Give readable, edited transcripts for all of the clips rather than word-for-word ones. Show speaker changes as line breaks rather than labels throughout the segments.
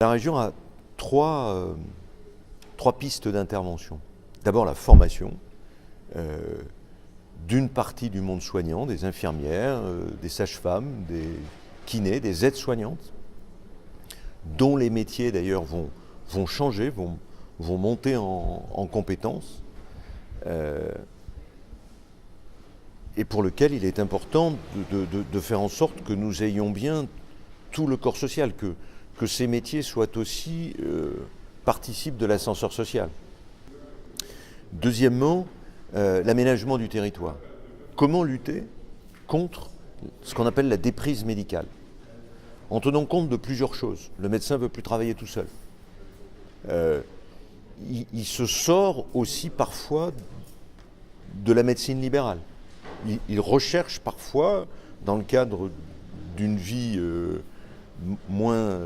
La région a trois pistes d'intervention. D'abord la formation d'une partie du monde soignant, des infirmières, des sages-femmes, des kinés, des aides-soignantes, dont les métiers d'ailleurs vont changer, vont monter en compétences, et pour lequel il est important de faire en sorte que nous ayons bien tout le corps social, que ces métiers soient aussi participent de l'ascenseur social. Deuxièmement, l'aménagement du territoire. Comment lutter contre ce qu'on appelle la déprise médicale, en tenant compte de plusieurs choses. Le médecin ne veut plus travailler tout seul. Il se sort aussi parfois de la médecine libérale. Il recherche parfois, dans le cadre d'une vie moins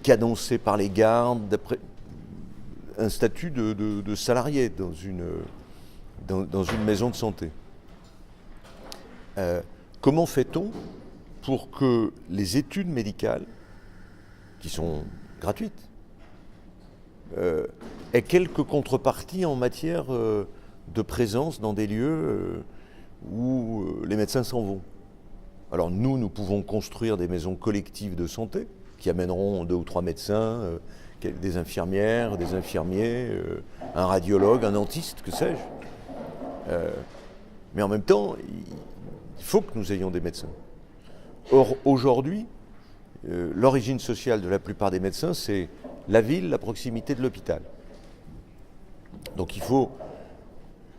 cadencée par les gardes, un statut de salarié dans une maison de santé. Comment fait-on pour que les études médicales, qui sont gratuites, aient quelques contreparties en matière de présence dans des lieux où les médecins s'en vont? Alors nous pouvons construire des maisons collectives de santé qui amèneront 2 ou 3 médecins, des infirmières, des infirmiers, un radiologue, un dentiste, que sais-je. Mais en même temps, il faut que nous ayons des médecins. Or, aujourd'hui, l'origine sociale de la plupart des médecins, c'est la ville, la proximité de l'hôpital. Donc il faut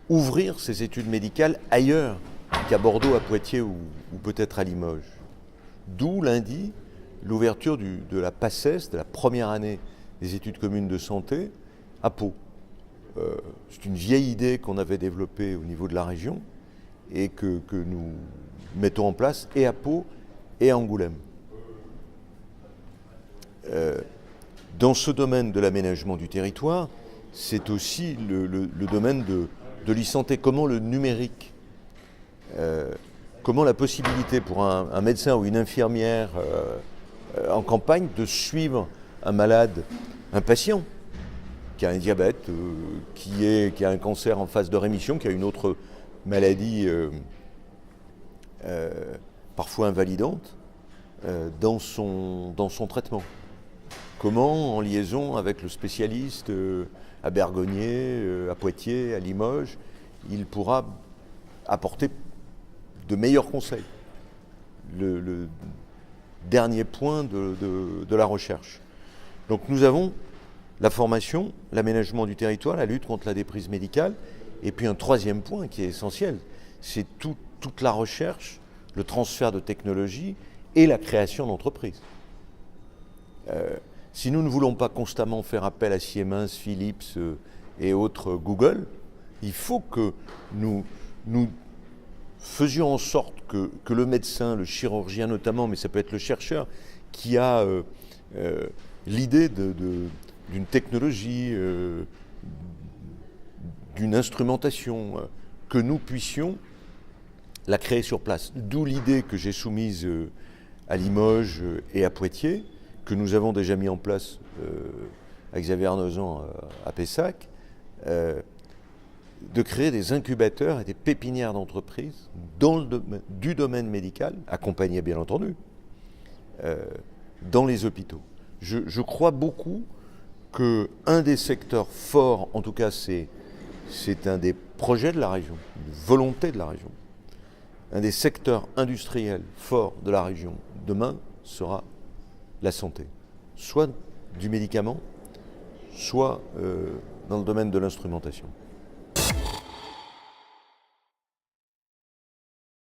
ouvrir ces études médicales ailleurs qu'à Bordeaux, à Poitiers ou peut-être à Limoges. D'où lundi l'ouverture de la PACES, de la première année des études communes de santé, à Pau. C'est une vieille idée qu'on avait développée au niveau de la région et que nous mettons en place et à Pau et à Angoulême. Dans ce domaine de l'aménagement du territoire, c'est aussi le domaine de l'e-santé. Comment le numérique, comment la possibilité pour un médecin ou une infirmière en campagne de suivre un malade, un patient qui a un diabète, qui a un cancer en phase de rémission, qui a une autre maladie parfois invalidante, dans son traitement. Comment, en liaison avec le spécialiste à Bergognier, à Poitiers, à Limoges, il pourra apporter de meilleurs conseils. Le dernier point de la recherche. Donc nous avons la formation, l'aménagement du territoire, la lutte contre la déprise médicale, et puis un troisième point qui est essentiel, c'est toute la recherche, le transfert de technologies et la création d'entreprises. Si nous ne voulons pas constamment faire appel à Siemens, Philips et autres Google, il faut que nous faisions en sorte que le médecin, le chirurgien notamment, mais ça peut être le chercheur, qui a l'idée d'une technologie, d'une instrumentation, que nous puissions la créer sur place. D'où l'idée que j'ai soumise à Limoges et à Poitiers, que nous avons déjà mis en place avec Xavier Arnozan à Pessac, de créer des incubateurs et des pépinières d'entreprises du domaine médical, accompagnés bien entendu, dans les hôpitaux. Je crois beaucoup qu'un des secteurs forts, en tout cas c'est un des projets de la région, une volonté de la région, un des secteurs industriels forts de la région demain sera la santé, soit du médicament, soit dans le domaine de l'instrumentation.